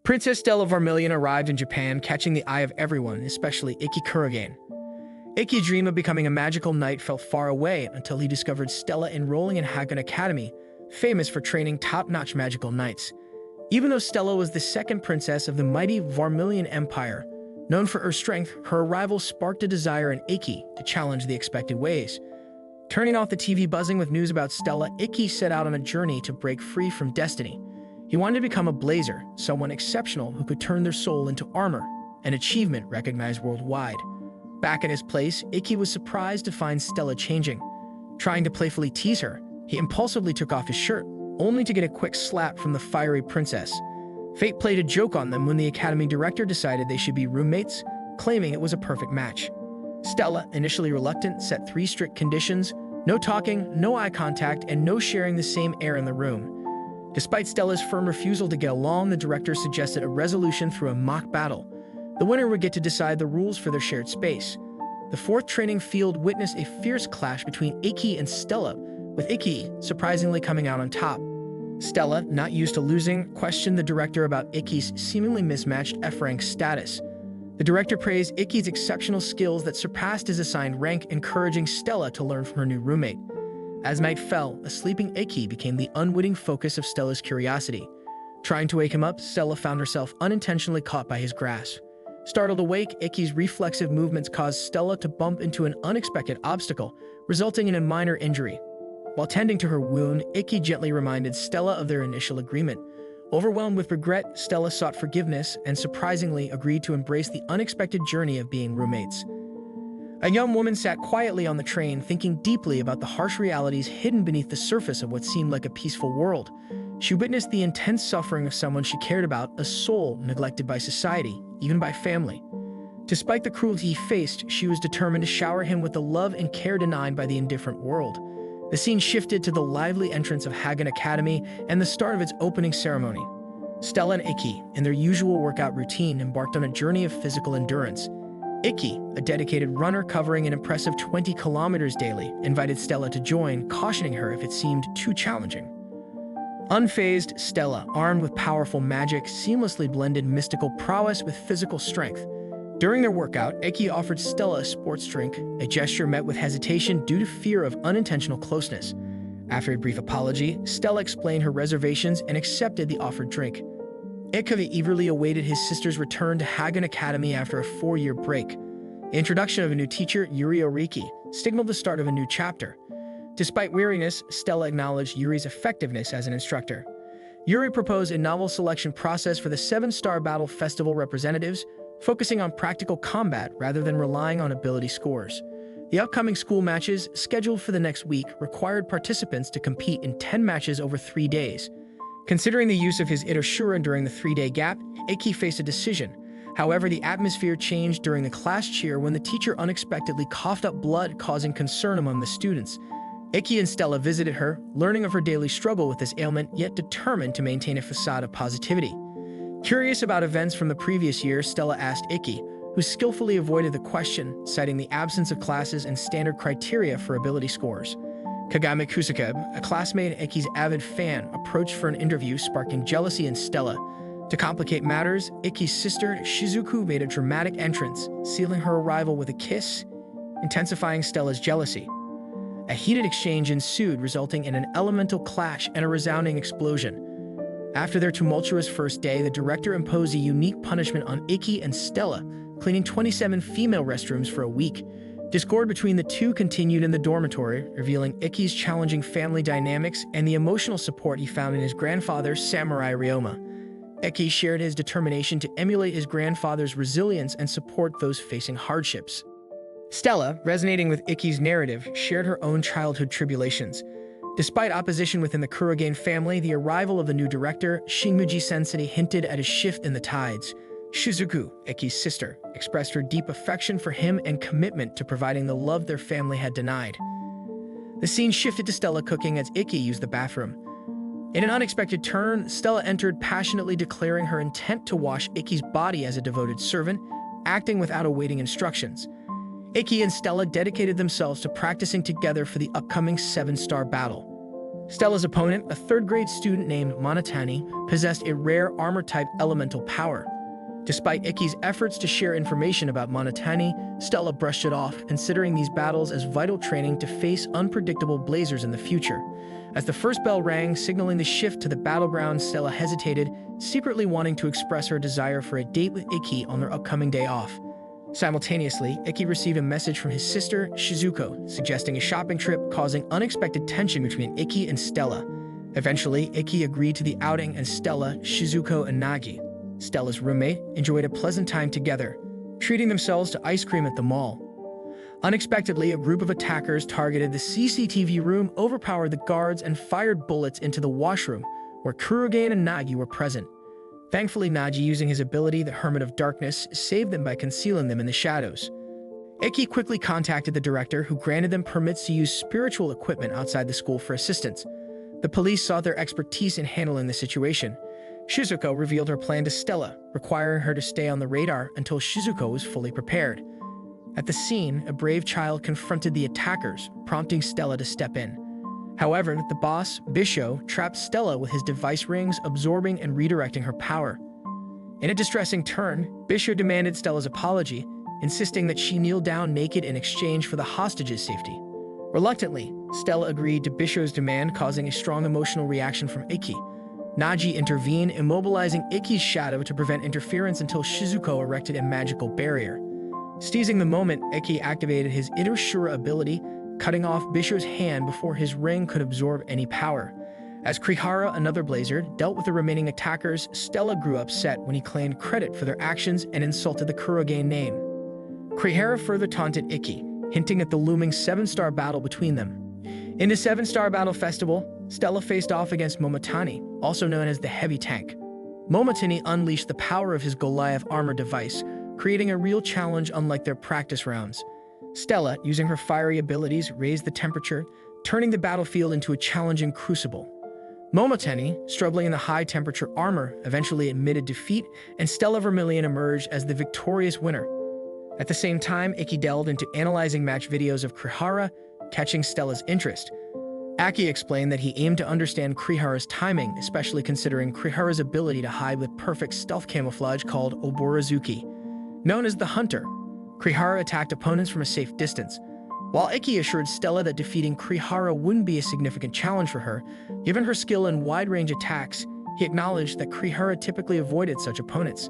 Princess Stella Vermilion arrived in Japan, catching the eye of everyone, especially Ikki Kurogane. Ikki's dream of becoming a magical knight fell far away until he discovered Stella enrolling in Hagen Academy, famous for training top-notch magical knights. Even though Stella was the second princess of the mighty Vermilion Empire, known for her strength, her arrival sparked a desire in Ikki to challenge the expected ways. Turning off the TV buzzing with news about Stella, Ikki set out on a journey to break free from destiny. He wanted to become a blazer, someone exceptional who could turn their soul into armor, an achievement recognized worldwide. Back at his place, Ikki was surprised to find Stella changing. Trying to playfully tease her, he impulsively took off his shirt, only to get a quick slap from the fiery princess. Fate played a joke on them when the academy director decided they should be roommates, claiming it was a perfect match. Stella, initially reluctant, set 3 strict conditions: no talking, no eye contact, and no sharing the same air in the room. Despite Stella's firm refusal to get along, the director suggested a resolution through a mock battle. The winner would get to decide the rules for their shared space. The 4th training field witnessed a fierce clash between Ikki and Stella, with Ikki surprisingly coming out on top. Stella, not used to losing, questioned the director about Ikki's seemingly mismatched F-rank status. The director praised Ikki's exceptional skills that surpassed his assigned rank, encouraging Stella to learn from her new roommate. As night fell, a sleeping Ikki became the unwitting focus of Stella's curiosity. Trying to wake him up, Stella found herself unintentionally caught by his grasp. Startled awake, Ikki's reflexive movements caused Stella to bump into an unexpected obstacle, resulting in a minor injury. While tending to her wound, Ikki gently reminded Stella of their initial agreement. Overwhelmed with regret, Stella sought forgiveness and surprisingly agreed to embrace the unexpected journey of being roommates. A young woman sat quietly on the train, thinking deeply about the harsh realities hidden beneath the surface of what seemed like a peaceful world. She witnessed the intense suffering of someone she cared about, a soul neglected by society, even by family. Despite the cruelty he faced, she was determined to shower him with the love and care denied by the indifferent world. The scene shifted to the lively entrance of Hagen Academy and the start of its opening ceremony. Stella and Ikki, in their usual workout routine, embarked on a journey of physical endurance. Ikki, a dedicated runner covering an impressive 20 kilometers daily, invited Stella to join, cautioning her if it seemed too challenging. Unfazed, Stella, armed with powerful magic, seamlessly blended mystical prowess with physical strength. During their workout, Ikki offered Stella a sports drink, a gesture met with hesitation due to fear of unintentional closeness. After a brief apology, Stella explained her reservations and accepted the offered drink. Ikki eagerly awaited his sister's return to Hagen Academy after a 4-year break. The introduction of a new teacher, Yuri Oriki, signaled the start of a new chapter. Despite weariness, Stella acknowledged Yuri's effectiveness as an instructor. Yuri proposed a novel selection process for the 7-star Battle Festival representatives, focusing on practical combat rather than relying on ability scores. The upcoming school matches, scheduled for the next week, required participants to compete in 10 matches over 3 days. Considering the use of his Itoshura during the 3-day gap, Ikki faced a decision. However, the atmosphere changed during the class cheer when the teacher unexpectedly coughed up blood, causing concern among the students. Ikki and Stella visited her, learning of her daily struggle with this ailment, yet determined to maintain a facade of positivity. Curious about events from the previous year, Stella asked Ikki, who skillfully avoided the question, citing the absence of classes and standard criteria for ability scores. Kagami Kusakeb, a classmate and Ikki's avid fan, approached for an interview, sparking jealousy in Stella. To complicate matters, Ikki's sister, Shizuku, made a dramatic entrance, sealing her arrival with a kiss, intensifying Stella's jealousy. A heated exchange ensued, resulting in an elemental clash and a resounding explosion. After their tumultuous first day, the director imposed a unique punishment on Ikki and Stella, cleaning 27 female restrooms for a week. Discord between the two continued in the dormitory, revealing Ikki's challenging family dynamics and the emotional support he found in his grandfather, Samurai Ryoma. Ikki shared his determination to emulate his grandfather's resilience and support those facing hardships. Stella, resonating with Ikki's narrative, shared her own childhood tribulations. Despite opposition within the Kurogane family, the arrival of the new director, Shingmuji Sensei, hinted at a shift in the tides. Shizuku, Ikki's sister, expressed her deep affection for him and commitment to providing the love their family had denied. The scene shifted to Stella cooking as Ikki used the bathroom. In an unexpected turn, Stella entered, passionately declaring her intent to wash Ikki's body as a devoted servant, acting without awaiting instructions. Ikki and Stella dedicated themselves to practicing together for the upcoming 7-star battle. Stella's opponent, a third-grade student named Monotani, possessed a rare armor-type elemental power. Despite Ikki's efforts to share information about Monotani, Stella brushed it off, considering these battles as vital training to face unpredictable blazers in the future. As the first bell rang, signaling the shift to the battleground, Stella hesitated, secretly wanting to express her desire for a date with Ikki on their upcoming day off. Simultaneously, Ikki received a message from his sister, Shizuko, suggesting a shopping trip, causing unexpected tension between Ikki and Stella. Eventually, Ikki agreed to the outing, and Stella, Shizuko, and Nagi, Stella's roommate, enjoyed a pleasant time together, treating themselves to ice cream at the mall. Unexpectedly, a group of attackers targeted the CCTV room, overpowered the guards, and fired bullets into the washroom, where Kurogane and Nagi were present. Thankfully, Nagi, using his ability, the Hermit of Darkness, saved them by concealing them in the shadows. Ikki quickly contacted the director, who granted them permits to use spiritual equipment outside the school for assistance. The police sought their expertise in handling the situation. Shizuko revealed her plan to Stella, requiring her to stay on the radar until Shizuko was fully prepared. At the scene, a brave child confronted the attackers, prompting Stella to step in. However, the boss, Bisho, trapped Stella with his device rings, absorbing and redirecting her power. In a distressing turn, Bisho demanded Stella's apology, insisting that she kneel down naked in exchange for the hostage's safety. Reluctantly, Stella agreed to Bisho's demand, causing a strong emotional reaction from Ikki. Nagi intervened, immobilizing Ikki's shadow to prevent interference until Shizuko erected a magical barrier. Seizing the moment, Ikki activated his Itoshura ability, cutting off Bisho's hand before his ring could absorb any power. As Krihara, another blazer, dealt with the remaining attackers, Stella grew upset when he claimed credit for their actions and insulted the Kurogane name. Krihara further taunted Ikki, hinting at the looming 7-star battle between them. In the 7-star battle festival, Stella faced off against Momotani, also known as the Heavy Tank. Momotani unleashed the power of his Goliath armor device, creating a real challenge unlike their practice rounds. Stella, using her fiery abilities, raised the temperature, turning the battlefield into a challenging crucible. Momotani, struggling in the high-temperature armor, eventually admitted defeat, and Stella Vermilion emerged as the victorious winner. At the same time, Ikki delved into analyzing match videos of Krihara, catching Stella's interest. Aki explained that he aimed to understand Krihara's timing, especially considering Krihara's ability to hide with perfect stealth camouflage called Oborozuki. Known as the Hunter, Krihara attacked opponents from a safe distance. While Ikki assured Stella that defeating Krihara wouldn't be a significant challenge for her, given her skill in wide-range attacks, he acknowledged that Krihara typically avoided such opponents.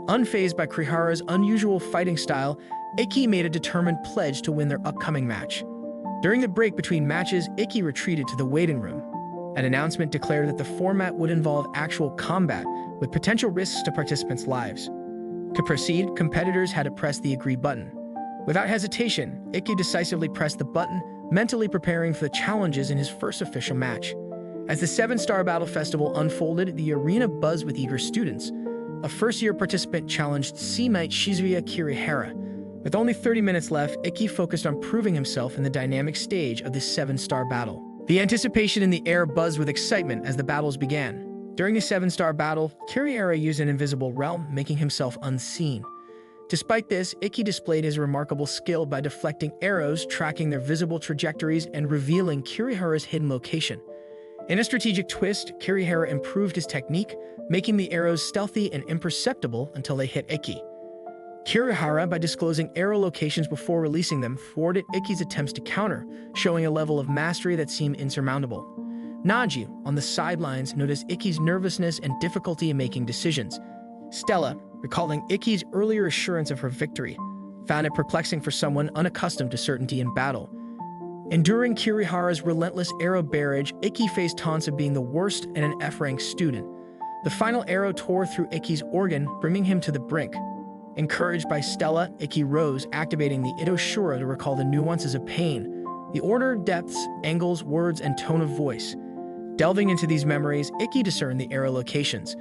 Unfazed by Krihara's unusual fighting style, Ikki made a determined pledge to win their upcoming match. During the break between matches, Ikki retreated to the waiting room. An announcement declared that the format would involve actual combat, with potential risks to participants' lives. To proceed, competitors had to press the agree button. Without hesitation, Ikki decisively pressed the button, mentally preparing for the challenges in his first official match. As the 7-star battle festival unfolded, the arena buzzed with eager students. A first-year participant challenged C-Knight Shizuya Kirihara. With only 30 minutes left, Ikki focused on proving himself in the dynamic stage of this 7-star battle. The anticipation in the air buzzed with excitement as the battles began. During the 7-star battle, Kirihara used an invisible realm, making himself unseen. Despite this, Ikki displayed his remarkable skill by deflecting arrows, tracking their visible trajectories, and revealing Kirihara's hidden location. In a strategic twist, Kirihara improved his technique, making the arrows stealthy and imperceptible until they hit Ikki. Kirihara, by disclosing arrow locations before releasing them, thwarted Ikki's attempts to counter, showing a level of mastery that seemed insurmountable. Naji, on the sidelines, noticed Ikki's nervousness and difficulty in making decisions. Stella, recalling Ikki's earlier assurance of her victory, found it perplexing for someone unaccustomed to certainty in battle. Enduring Kirihara's relentless arrow barrage, Ikki faced taunts of being the worst and an F-rank student. The final arrow tore through Ikki's organ, bringing him to the brink. Encouraged by Stella, Ikki rose, activating the Itoshura to recall the nuances of pain, the order, depths, angles, words, and tone of voice. Delving into these memories, Ikki discerned the arrow locations.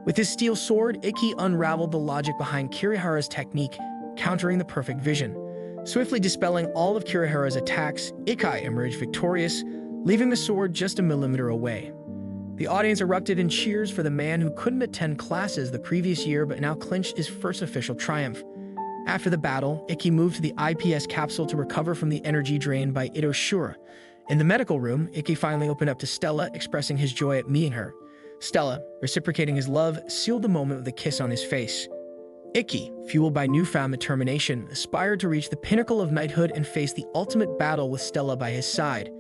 With his steel sword, Ikki unraveled the logic behind Kirihara's technique, countering the perfect vision. Swiftly dispelling all of Kirihara's attacks, Ikki emerged victorious, leaving the sword just a millimeter away. The audience erupted in cheers for the man who couldn't attend classes the previous year but now clinched his first official triumph. After the battle, Ikki moved to the IPS capsule to recover from the energy drained by Itoshura. In the medical room, Ikki finally opened up to Stella, expressing his joy at meeting her. Stella, reciprocating his love, sealed the moment with a kiss on his face. Ikki, fueled by newfound determination, aspired to reach the pinnacle of knighthood and face the ultimate battle with Stella by his side.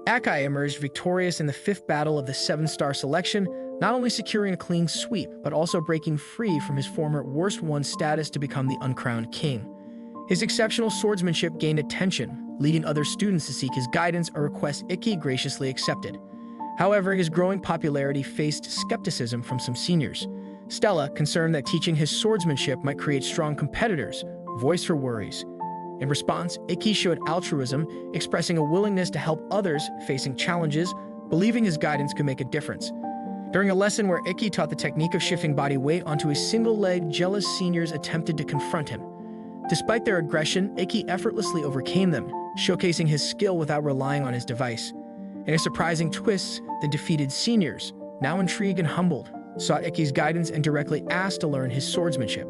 Akai emerged victorious in the 5th battle of the 7-star selection, not only securing a clean sweep, but also breaking free from his former worst one status to become the uncrowned king. His exceptional swordsmanship gained attention, leading other students to seek his guidance, a request Ikki graciously accepted. However, his growing popularity faced skepticism from some seniors. Stella, concerned that teaching his swordsmanship might create strong competitors, voiced her worries. In response, Ikki showed altruism, expressing a willingness to help others facing challenges, believing his guidance could make a difference. During a lesson where Ikki taught the technique of shifting body weight onto a single leg, jealous seniors attempted to confront him. Despite their aggression, Ikki effortlessly overcame them, showcasing his skill without relying on his device. In a surprising twist, the defeated seniors, now intrigued and humbled, sought Ikki's guidance and directly asked to learn his swordsmanship.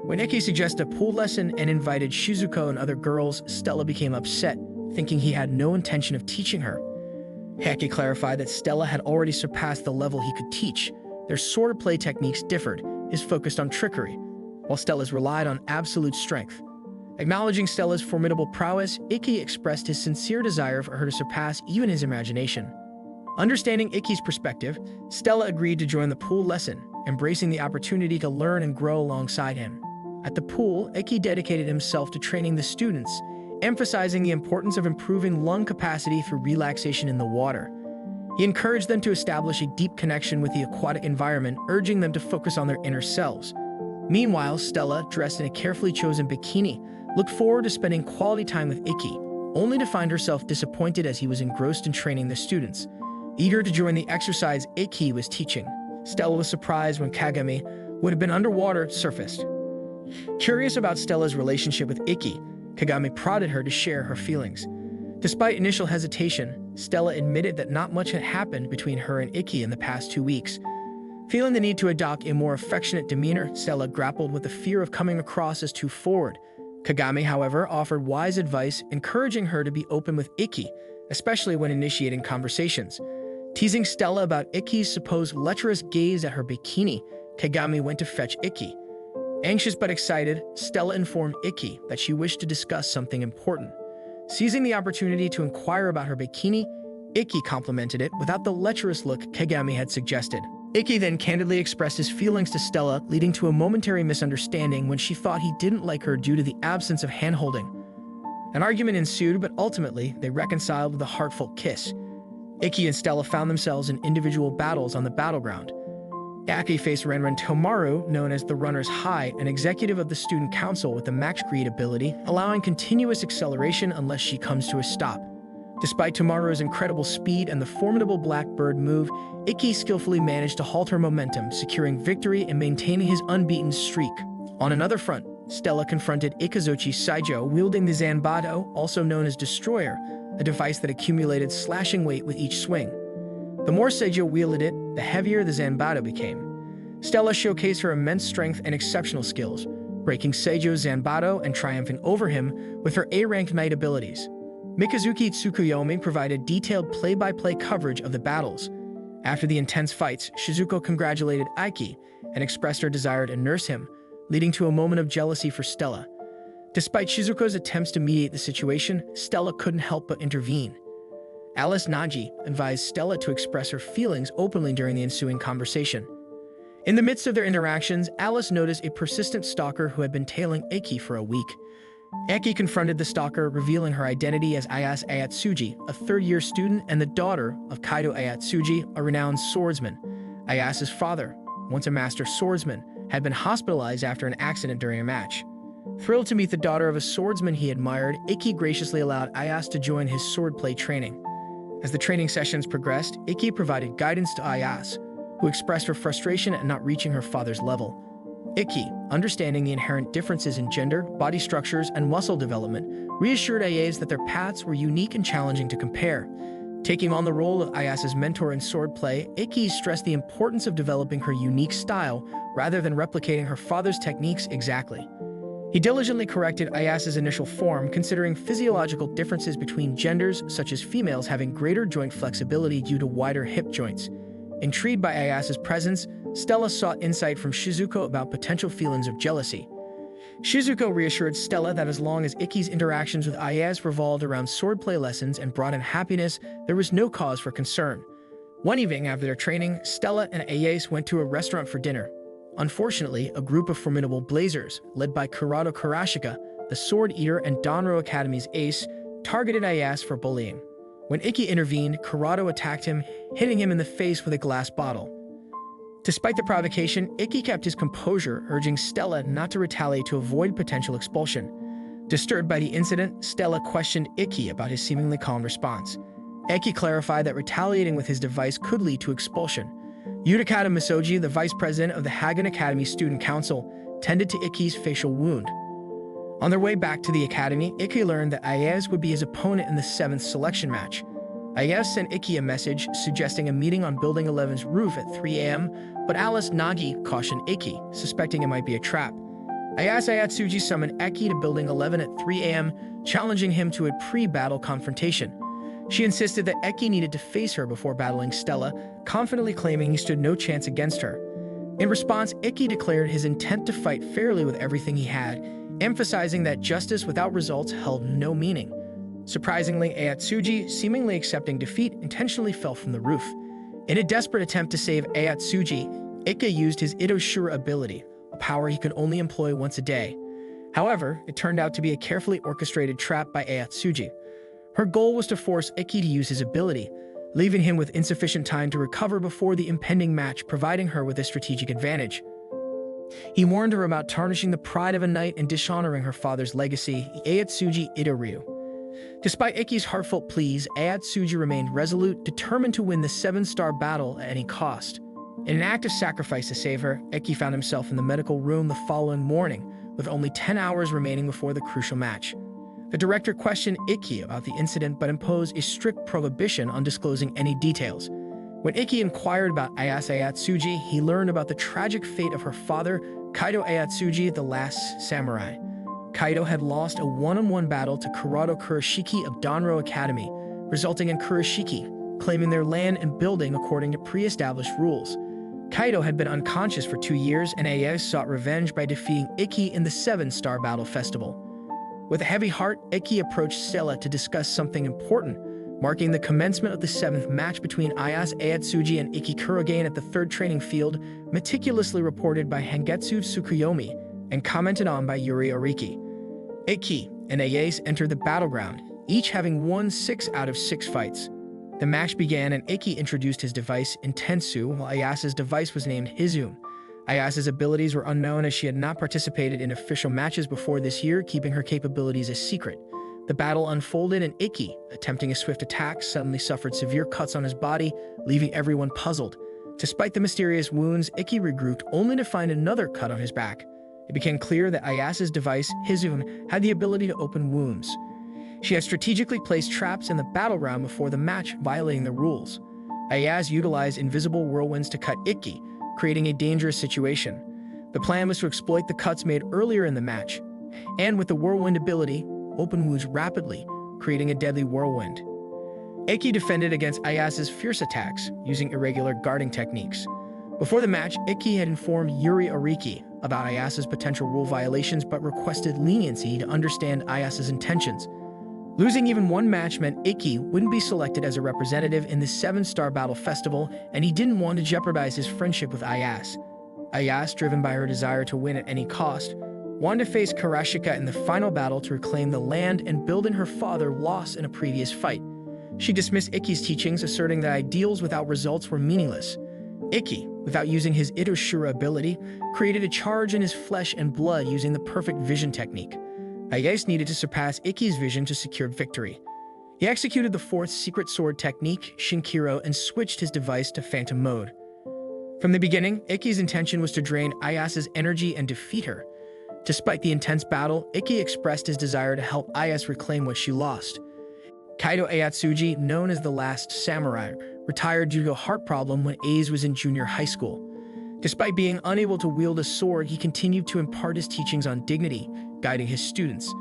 When Ikki suggested a pool lesson and invited Shizuko and other girls, Stella became upset, thinking he had no intention of teaching her. Ikki clarified that Stella had already surpassed the level he could teach. Their sword-play techniques differed, his focused on trickery, while Stella's relied on absolute strength. Acknowledging Stella's formidable prowess, Ikki expressed his sincere desire for her to surpass even his imagination. Understanding Ikki's perspective, Stella agreed to join the pool lesson, embracing the opportunity to learn and grow alongside him. At the pool, Ikki dedicated himself to training the students, emphasizing the importance of improving lung capacity through relaxation in the water. He encouraged them to establish a deep connection with the aquatic environment, urging them to focus on their inner selves. Meanwhile, Stella, dressed in a carefully chosen bikini, looked forward to spending quality time with Ikki, only to find herself disappointed as he was engrossed in training the students. Eager to join the exercise Ikki was teaching, Stella was surprised when Kagami, who had been underwater, surfaced. Curious about Stella's relationship with Ikki, Kagami prodded her to share her feelings. Despite initial hesitation, Stella admitted that not much had happened between her and Ikki in the past 2 weeks. Feeling the need to adopt a more affectionate demeanor, Stella grappled with the fear of coming across as too forward. Kagami, however, offered wise advice, encouraging her to be open with Ikki, especially when initiating conversations. Teasing Stella about Ikki's supposed lecherous gaze at her bikini, Kagami went to fetch Ikki. Anxious but excited, Stella informed Ikki that she wished to discuss something important. Seizing the opportunity to inquire about her bikini, Ikki complimented it without the lecherous look Kagami had suggested. Ikki then candidly expressed his feelings to Stella, leading to a momentary misunderstanding when she thought he didn't like her due to the absence of hand-holding. An argument ensued, but ultimately, they reconciled with a heartfelt kiss. Ikki and Stella found themselves in individual battles on the battleground. Ikki faced Renren Tomaru, known as the Runner's High, an executive of the student council with a max greed ability, allowing continuous acceleration unless she comes to a stop. Despite Tomaru's incredible speed and the formidable Blackbird move, Ikki skillfully managed to halt her momentum, securing victory and maintaining his unbeaten streak. On another front, Stella confronted Ikazuchi Saijo wielding the Zanbato, also known as Destroyer, a device that accumulated slashing weight with each swing. The more Saijo wielded it, the heavier the Zanbato became. Stella showcased her immense strength and exceptional skills, breaking Saijo's Zanbato and triumphing over him with her A-ranked knight abilities. Mikazuki Tsukuyomi provided detailed play-by-play coverage of the battles. After the intense fights, Shizuko congratulated Ikki and expressed her desire to nurse him, leading to a moment of jealousy for Stella. Despite Shizuko's attempts to mediate the situation, Stella couldn't help but intervene. Alice Naji advised Stella to express her feelings openly during the ensuing conversation. In the midst of their interactions, Alice noticed a persistent stalker who had been tailing Ikki for a week. Ikki confronted the stalker, revealing her identity as Ayase Ayatsuji, a third-year student and the daughter of Kaido Ayatsuji, a renowned swordsman. Ayase's father, once a master swordsman, had been hospitalized after an accident during a match. Thrilled to meet the daughter of a swordsman he admired, Ikki graciously allowed Ayase to join his swordplay training. As the training sessions progressed, Ikki provided guidance to Ayase, who expressed her frustration at not reaching her father's level. Ikki, understanding the inherent differences in gender, body structures, and muscle development, reassured Ayase that their paths were unique and challenging to compare. Taking on the role of Ayase's mentor in swordplay, Ikki stressed the importance of developing her unique style rather than replicating her father's techniques exactly. He diligently corrected Ayasa's initial form, considering physiological differences between genders, such as females having greater joint flexibility due to wider hip joints. Intrigued by Ayasa's presence, Stella sought insight from Shizuko about potential feelings of jealousy. Shizuko reassured Stella that as long as Ikki's interactions with Ayase revolved around swordplay lessons and brought in happiness, there was no cause for concern. One evening after their training, Stella and Ayase went to a restaurant for dinner. Unfortunately, a group of formidable blazers, led by Kurado Kurashika, the Sword Eater and Danro Academy's ace, targeted Ayase for bullying. When Ikki intervened, Kurado attacked him, hitting him in the face with a glass bottle. Despite the provocation, Ikki kept his composure, urging Stella not to retaliate to avoid potential expulsion. Disturbed by the incident, Stella questioned Ikki about his seemingly calm response. Ikki clarified that retaliating with his device could lead to expulsion. Yudikata Misoji, the vice president of the Hagen Academy Student Council, tended to Ikki's facial wound. On their way back to the academy, Ikki learned that Ayase would be his opponent in the 7th selection match. Ayase sent Ikki a message suggesting a meeting on Building 11's roof at 3 a.m., but Alice Nagi cautioned Ikki, suspecting it might be a trap. Ayase Ayatsuji summoned Ikki to Building 11 at 3 a.m., challenging him to a pre-battle confrontation. She insisted that Ikki needed to face her before battling Stella, confidently claiming he stood no chance against her. In response, Ikki declared his intent to fight fairly with everything he had, emphasizing that justice without results held no meaning. Surprisingly, Ayatsuji, seemingly accepting defeat, intentionally fell from the roof. In a desperate attempt to save Ayatsuji, Ikki used his Itoshura ability, a power he could only employ once a day. However, it turned out to be a carefully orchestrated trap by Ayatsuji. Her goal was to force Ikki to use his ability, leaving him with insufficient time to recover before the impending match, providing her with a strategic advantage. He warned her about tarnishing the pride of a knight and dishonoring her father's legacy, Ayatsuji Itoryu. Despite Ikki's heartfelt pleas, Ayatsuji remained resolute, determined to win the 7-star battle at any cost. In an act of sacrifice to save her, Ikki found himself in the medical room the following morning, with only 10 hours remaining before the crucial match. The director questioned Ikki about the incident but imposed a strict prohibition on disclosing any details. When Ikki inquired about Ayase Ayatsuji, he learned about the tragic fate of her father, Kaido Ayatsuji, the last samurai. Kaido had lost a one-on-one battle to Kurado Kurashiki of Danro Academy, resulting in Kurashiki claiming their land and building according to pre-established rules. Kaido had been unconscious for 2 years, and Ayase sought revenge by defeating Ikki in the 7-star battle festival. With a heavy heart, Ikki approached Stella to discuss something important, marking the commencement of the 7th match between Ayase Ayatsuji and Ikki Kurogain at the 3rd training field, meticulously reported by Hangetsu Tsukuyomi and commented on by Yuri Ariki. Ikki and Ayase entered the battleground, each having won 6 out of 6 fights. The match began and Ikki introduced his device, Intensu, while Ayase's device was named Hizun. Ayase's abilities were unknown as she had not participated in official matches before this year, keeping her capabilities a secret. The battle unfolded and Ikki, attempting a swift attack, suddenly suffered severe cuts on his body, leaving everyone puzzled. Despite the mysterious wounds, Ikki regrouped only to find another cut on his back. It became clear that Ayase's device, Hizun, had the ability to open wounds. She had strategically placed traps in the battleground before the match, violating the rules. Ayase utilized invisible whirlwinds to cut Ikki, creating a dangerous situation. The plan was to exploit the cuts made earlier in the match, and with the whirlwind ability, open wounds rapidly, creating a deadly whirlwind. Ikki defended against Ayase's fierce attacks, using irregular guarding techniques. Before the match, Ikki had informed Yuri Ariki about Ayase's potential rule violations but requested leniency to understand Ayase's intentions. Losing even one match meant Ikki wouldn't be selected as a representative in the 7-star battle festival, and he didn't want to jeopardize his friendship with Ayase. Ayase, driven by her desire to win at any cost, wanted to face Kurashika in the final battle to reclaim the land and building her father lost in a previous fight. She dismissed Ikki's teachings, asserting that ideals without results were meaningless. Ikki, without using his Itoshura ability, created a charge in his flesh and blood using the perfect vision technique. Ayase needed to surpass Ikki's vision to secure victory. He executed the 4th secret sword technique, Shinkiro, and switched his device to phantom mode. From the beginning, Ikki's intention was to drain Ayase's energy and defeat her. Despite the intense battle, Ikki expressed his desire to help Ayase reclaim what she lost. Kaido Ayatsuji, known as the Last Samurai, retired due to a heart problem when Ayase was in junior high school. Despite being unable to wield a sword, he continued to impart his teachings on dignity, guiding his students.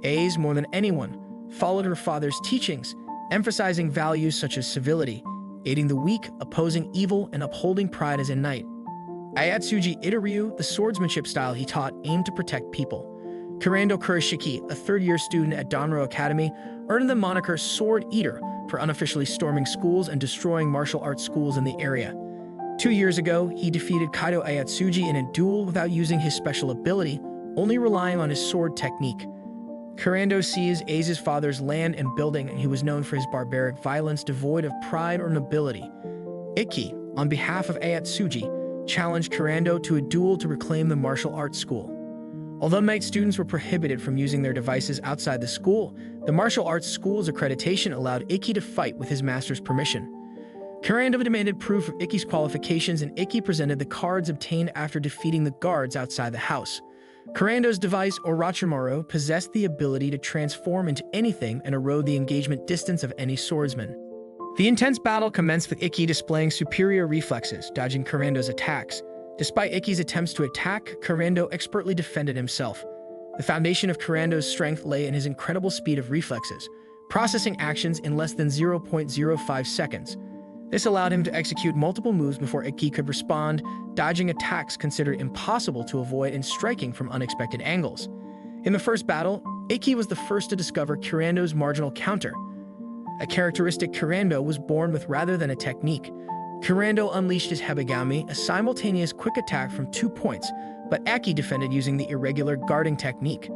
Ace, more than anyone, followed her father's teachings, emphasizing values such as civility, aiding the weak, opposing evil, and upholding pride as a knight. Ayatsuji Itoryu, the swordsmanship style he taught, aimed to protect people. Kurando Kurashiki, a third-year student at Danro Academy, earned the moniker Sword Eater for unofficially storming schools and destroying martial arts schools in the area. 2 years ago, he defeated Kaido Ayatsuji in a duel without using his special ability, only relying on his sword technique. Kurando seized Ace's father's land and building, and he was known for his barbaric violence devoid of pride or nobility. Ikki, on behalf of Ayatsuji, challenged Kurando to a duel to reclaim the martial arts school. Although knight students were prohibited from using their devices outside the school, the martial arts school's accreditation allowed Ikki to fight with his master's permission. Kurando demanded proof of Ikki's qualifications, and Ikki presented the cards obtained after defeating the guards outside the house. Kurando's device, Orochimaru, possessed the ability to transform into anything and erode the engagement distance of any swordsman. The intense battle commenced with Ikki displaying superior reflexes, dodging Kurando's attacks. Despite Ikki's attempts to attack, Kurando expertly defended himself. The foundation of Kurando's strength lay in his incredible speed of reflexes, processing actions in less than 0.05 seconds. This allowed him to execute multiple moves before Ikki could respond, dodging attacks considered impossible to avoid and striking from unexpected angles. In the first battle, Ikki was the first to discover Kurando's marginal counter. A characteristic Kurando was born with rather than a technique. Kurando unleashed his Hebigami, a simultaneous quick attack from 2 points, but Ikki defended using the irregular guarding technique.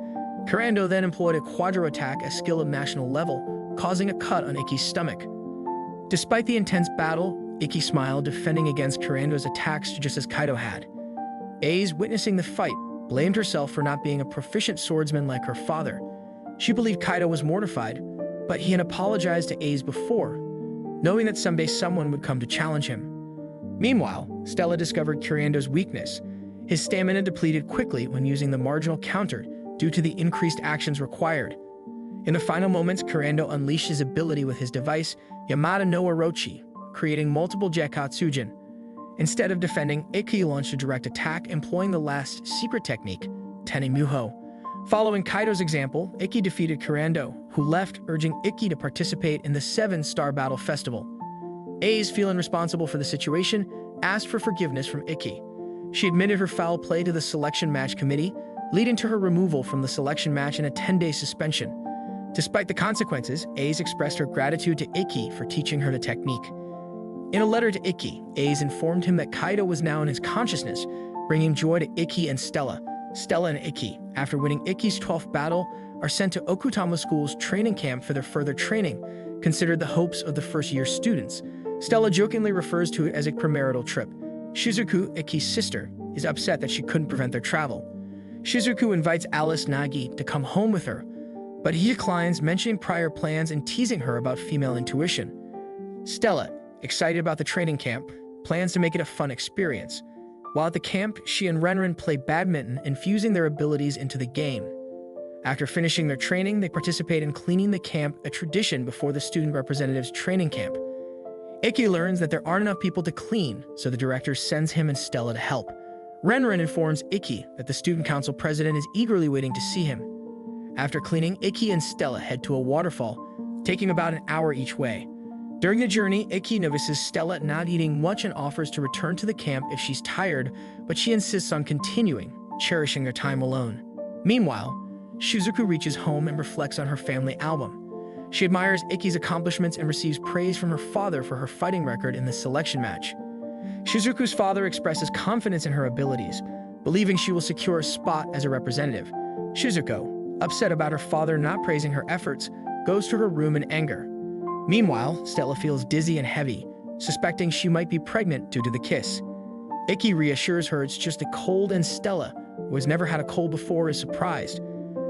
Kurando then employed a quadro attack, a skill of national level, causing a cut on Ikki's stomach. Despite the intense battle, Ikki smiled, defending against Kurando's attacks just as Kaido had. Ace, witnessing the fight, blamed herself for not being a proficient swordsman like her father. She believed Kaido was mortified, but he had apologized to Ace before, knowing that someday someone would come to challenge him. Meanwhile, Stella discovered Kurando's weakness. His stamina depleted quickly when using the marginal counter due to the increased actions required. In the final moments, Kurando unleashed his ability with his device, Yamada no Orochi, creating multiple Jekatsujin. Instead of defending, Ikki launched a direct attack, employing the last secret technique, Tenemuho. Following Kaido's example, Ikki defeated Kurando, who left, urging Ikki to participate in the 7-Star Battle Festival. Ace, feeling responsible for the situation, asked for forgiveness from Ikki. She admitted her foul play to the selection match committee, leading to her removal from the selection match and a 10-day suspension. Despite the consequences, Ace expressed her gratitude to Ikki for teaching her the technique. In a letter to Ikki, Ace informed him that Kaido was now in his consciousness, bringing joy to Ikki and Stella. Stella and Ikki, after winning Ikki's 12th battle, are sent to Okutama School's training camp for their further training, considered the hopes of the first-year students. Stella jokingly refers to it as a premarital trip. Shizuku, Ikki's sister, is upset that she couldn't prevent their travel. Shizuku invites Alice Nagi to come home with her, but he declines, mentioning prior plans and teasing her about female intuition. Stella, excited about the training camp, plans to make it a fun experience. While at the camp, she and Renren play badminton, infusing their abilities into the game. After finishing their training, they participate in cleaning the camp, a tradition before the student representative's training camp. Ikki learns that there aren't enough people to clean, so the director sends him and Stella to help. Renren informs Ikki that the student council president is eagerly waiting to see him. After cleaning, Ikki and Stella head to a waterfall, taking about an hour each way. During the journey, Ikki notices Stella not eating much and offers to return to the camp if she's tired, but she insists on continuing, cherishing their time alone. Meanwhile, Shizuku reaches home and reflects on her family album. She admires Ikki's accomplishments and receives praise from her father for her fighting record in the selection match. Shizuku's father expresses confidence in her abilities, believing she will secure a spot as a representative. Shizuko, upset about her father not praising her efforts, goes to her room in anger. Meanwhile, Stella feels dizzy and heavy, suspecting she might be pregnant due to the kiss. Ikki reassures her it's just a cold, and Stella, who has never had a cold before, is surprised.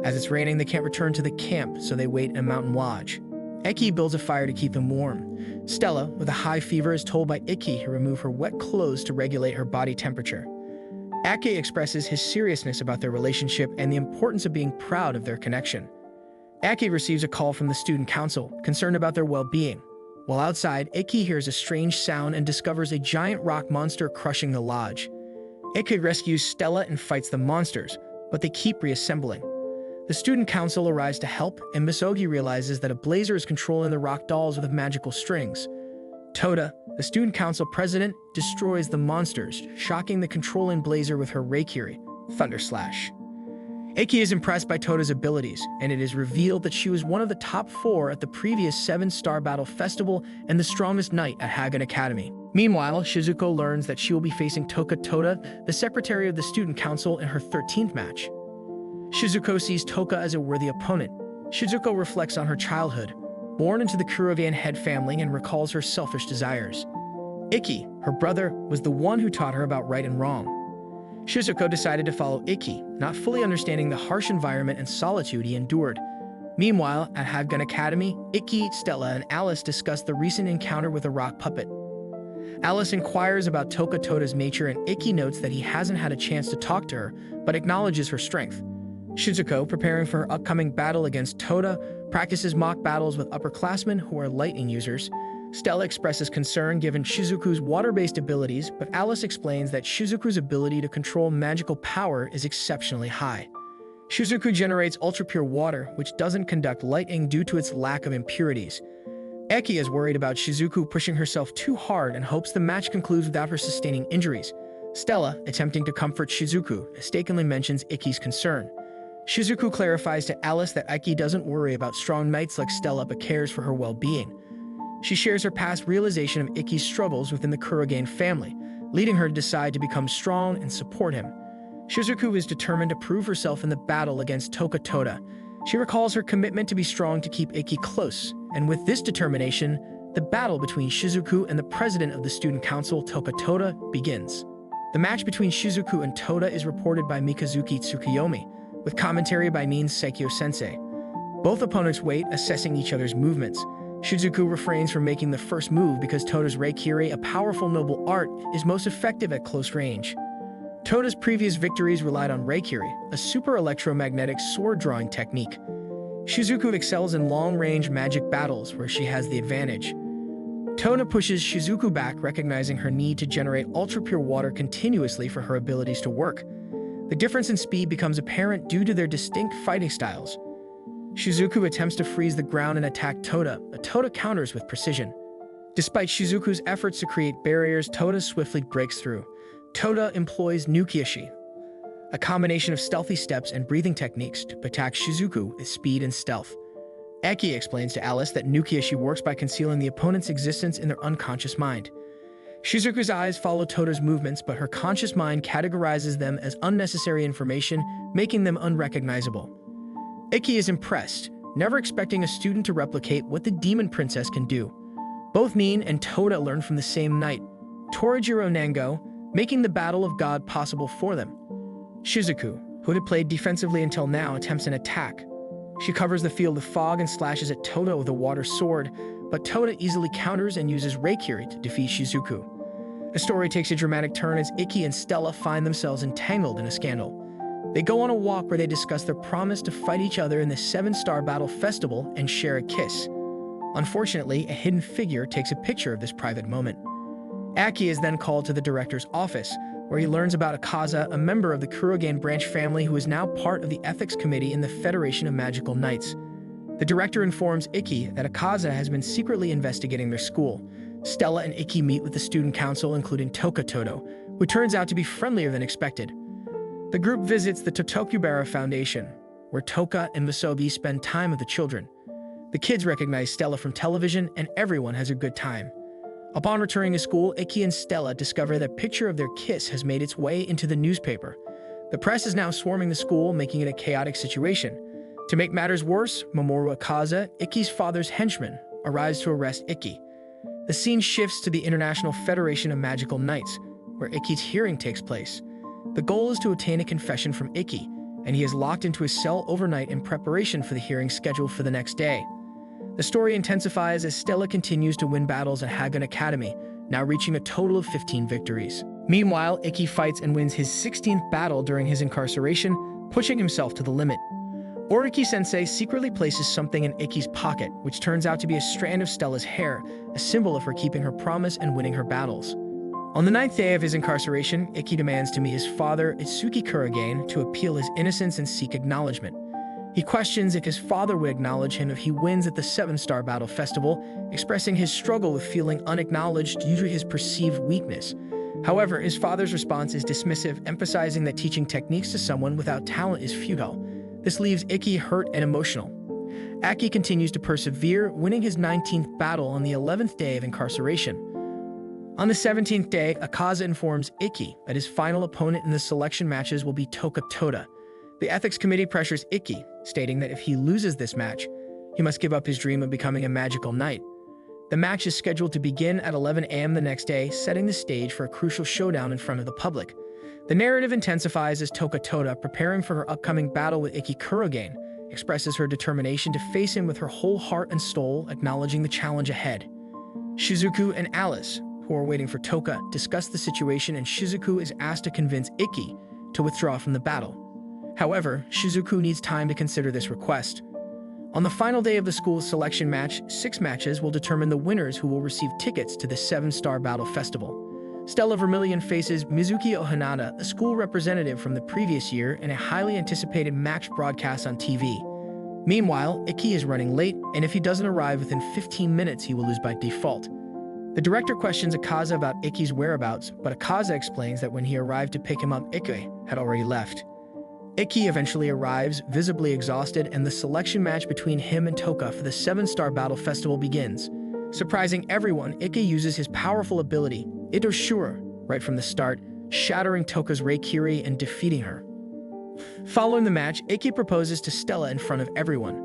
As it's raining, they can't return to the camp, so they wait in a mountain lodge. Ikki builds a fire to keep them warm. Stella, with a high fever, is told by Ikki to remove her wet clothes to regulate her body temperature. Ikki expresses his seriousness about their relationship and the importance of being proud of their connection. Ikki receives a call from the student council, concerned about their well-being. While outside, Ikki hears a strange sound and discovers a giant rock monster crushing the lodge. Ikki rescues Stella and fights the monsters, but they keep reassembling. The student council arrives to help, and Misogi realizes that a blazer is controlling the rock dolls with magical strings. Toda, the student council president, destroys the monsters, shocking the controlling blazer with her Reikiri, Thunder Slash. Ikki is impressed by Toda's abilities, and it is revealed that she was one of the top 4 at the previous 7-star battle festival and the strongest knight at Hagen Academy. Meanwhile, Shizuko learns that she will be facing Toda, the secretary of the student council, in her 13th match. Shizuko sees Toka as a worthy opponent. Shizuko reflects on her childhood, born into the Kurogen head family, and recalls her selfish desires. Ikki, her brother, was the one who taught her about right and wrong. Shizuko decided to follow Ikki, not fully understanding the harsh environment and solitude he endured. Meanwhile, at Hagen Academy, Ikki, Stella, and Alice discuss the recent encounter with a rock puppet. Alice inquires about Toda's nature, and Ikki notes that he hasn't had a chance to talk to her, but acknowledges her strength. Shizuko, preparing for her upcoming battle against Toda, practices mock battles with upperclassmen who are lightning users. Stella expresses concern given Shizuku's water-based abilities, but Alice explains that Shizuku's ability to control magical power is exceptionally high. Shizuku generates ultra-pure water, which doesn't conduct lightning due to its lack of impurities. Ikki is worried about Shizuku pushing herself too hard and hopes the match concludes without her sustaining injuries. Stella, attempting to comfort Shizuku, mistakenly mentions Ikki's concern. Shizuku clarifies to Alice that Ikki doesn't worry about strong knights like Stella but cares for her well-being. She shares her past realization of Ikki's struggles within the Kurogen family, leading her to decide to become strong and support him. Shizuku is determined to prove herself in the battle against Toda. She recalls her commitment to be strong to keep Ikki close, and with this determination, the battle between Shizuku and the president of the student council, Toda, begins. The match between Shizuku and Toda is reported by Mikazuki Tsukuyomi, with commentary by Min Seikyo-sensei. Both opponents wait, assessing each other's movements. Shizuku refrains from making the first move because Toda's Reikiri, a powerful noble art, is most effective at close range. Toda's previous victories relied on Reikiri, a super electromagnetic sword-drawing technique. Shizuku excels in long-range magic battles where she has the advantage. Toda pushes Shizuku back, recognizing her need to generate ultra-pure water continuously for her abilities to work. The difference in speed becomes apparent due to their distinct fighting styles. Shizuku attempts to freeze the ground and attack Toda, but Toda counters with precision. Despite Shizuku's efforts to create barriers, Toda swiftly breaks through. Toda employs Nukiashi, a combination of stealthy steps and breathing techniques to attack Shizuku with speed and stealth. Ikki explains to Alice that Nukiashi works by concealing the opponent's existence in their unconscious mind. Shizuku's eyes follow Toda's movements, but her conscious mind categorizes them as unnecessary information, making them unrecognizable. Ikki is impressed, never expecting a student to replicate what the demon princess can do. Both Min and Toda learn from the same knight, Torajiro Nango, making the Battle of God possible for them. Shizuku, who had played defensively until now, attempts an attack. She covers the field of fog and slashes at Toda with a water sword, but Toda easily counters and uses Reikiri to defeat Shizuku. The story takes a dramatic turn as Ikki and Stella find themselves entangled in a scandal. They go on a walk where they discuss their promise to fight each other in the 7-star battle festival and share a kiss. Unfortunately, a hidden figure takes a picture of this private moment. Ikki is then called to the director's office, where he learns about Akaza, a member of the Kurogen branch family who is now part of the ethics committee in the Federation of Magical Knights. The director informs Ikki that Akaza has been secretly investigating their school. Stella and Ikki meet with the student council, including Toda, who turns out to be friendlier than expected. The group visits the Totokubara Foundation, where Toka and Misogi spend time with the children. The kids recognize Stella from television, and everyone has a good time. Upon returning to school, Ikki and Stella discover that a picture of their kiss has made its way into the newspaper. The press is now swarming the school, making it a chaotic situation. To make matters worse, Mamoru Akaza, Ikki's father's henchman, arrives to arrest Ikki. The scene shifts to the International Federation of Magical Knights, where Ikki's hearing takes place. The goal is to obtain a confession from Ikki, and he is locked into his cell overnight in preparation for the hearing scheduled for the next day. The story intensifies as Stella continues to win battles at Hagen Academy, now reaching a total of 15 victories. Meanwhile, Ikki fights and wins his 16th battle during his incarceration, pushing himself to the limit. Oriki-sensei secretly places something in Ikki's pocket, which turns out to be a strand of Stella's hair, a symbol of her keeping her promise and winning her battles. On the ninth day of his incarceration, Ikki demands to meet his father, Itsuki Kurogane, to appeal his innocence and seek acknowledgement. He questions if his father would acknowledge him if he wins at the 7-Star Battle Festival, expressing his struggle with feeling unacknowledged due to his perceived weakness. However, his father's response is dismissive, emphasizing that teaching techniques to someone without talent is futile. This leaves Ikki hurt and emotional. Aki continues to persevere, winning his 19th battle on the 11th day of incarceration. On the 17th day, Akaza informs Ikki that his final opponent in the selection matches will be Toka Toda. The ethics committee pressures Ikki, stating that if he loses this match, he must give up his dream of becoming a magical knight. The match is scheduled to begin at 11 a.m. the next day, setting the stage for a crucial showdown in front of the public. The narrative intensifies as Toka Toda, preparing for her upcoming battle with Ikki Kurogane, expresses her determination to face him with her whole heart and soul, acknowledging the challenge ahead. Shizuku and Alice, who are waiting for Toka, discuss the situation, and Shizuku is asked to convince Ikki to withdraw from the battle. However, Shizuku needs time to consider this request. On the final day of the school's selection match, 6 matches will determine the winners who will receive tickets to the 7-Star Battle Festival. Stella Vermilion faces Mizuki Ohanada, a school representative from the previous year, in a highly anticipated match broadcast on TV. Meanwhile, Ikki is running late, and if he doesn't arrive within 15 minutes, he will lose by default. The director questions Akaza about Ikki's whereabouts, but Akaza explains that when he arrived to pick him up, Ikki had already left. Ikki eventually arrives, visibly exhausted, and the selection match between him and Toka for the 7-Star Battle Festival begins. Surprising everyone, Ikki uses his powerful ability, Itoshura, right from the start, shattering Toka's Reikiri and defeating her. Following the match, Ikki proposes to Stella in front of everyone.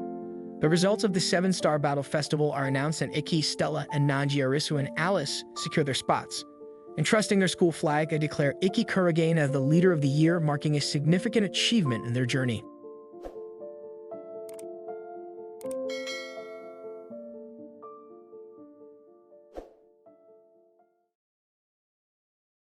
The results of the 7-Star Battle Festival are announced, and Ikki, Stella, and Nanji Arisu and Alice secure their spots. Entrusting their school flag, they declare Ikki Kurogane as the leader of the year, marking a significant achievement in their journey.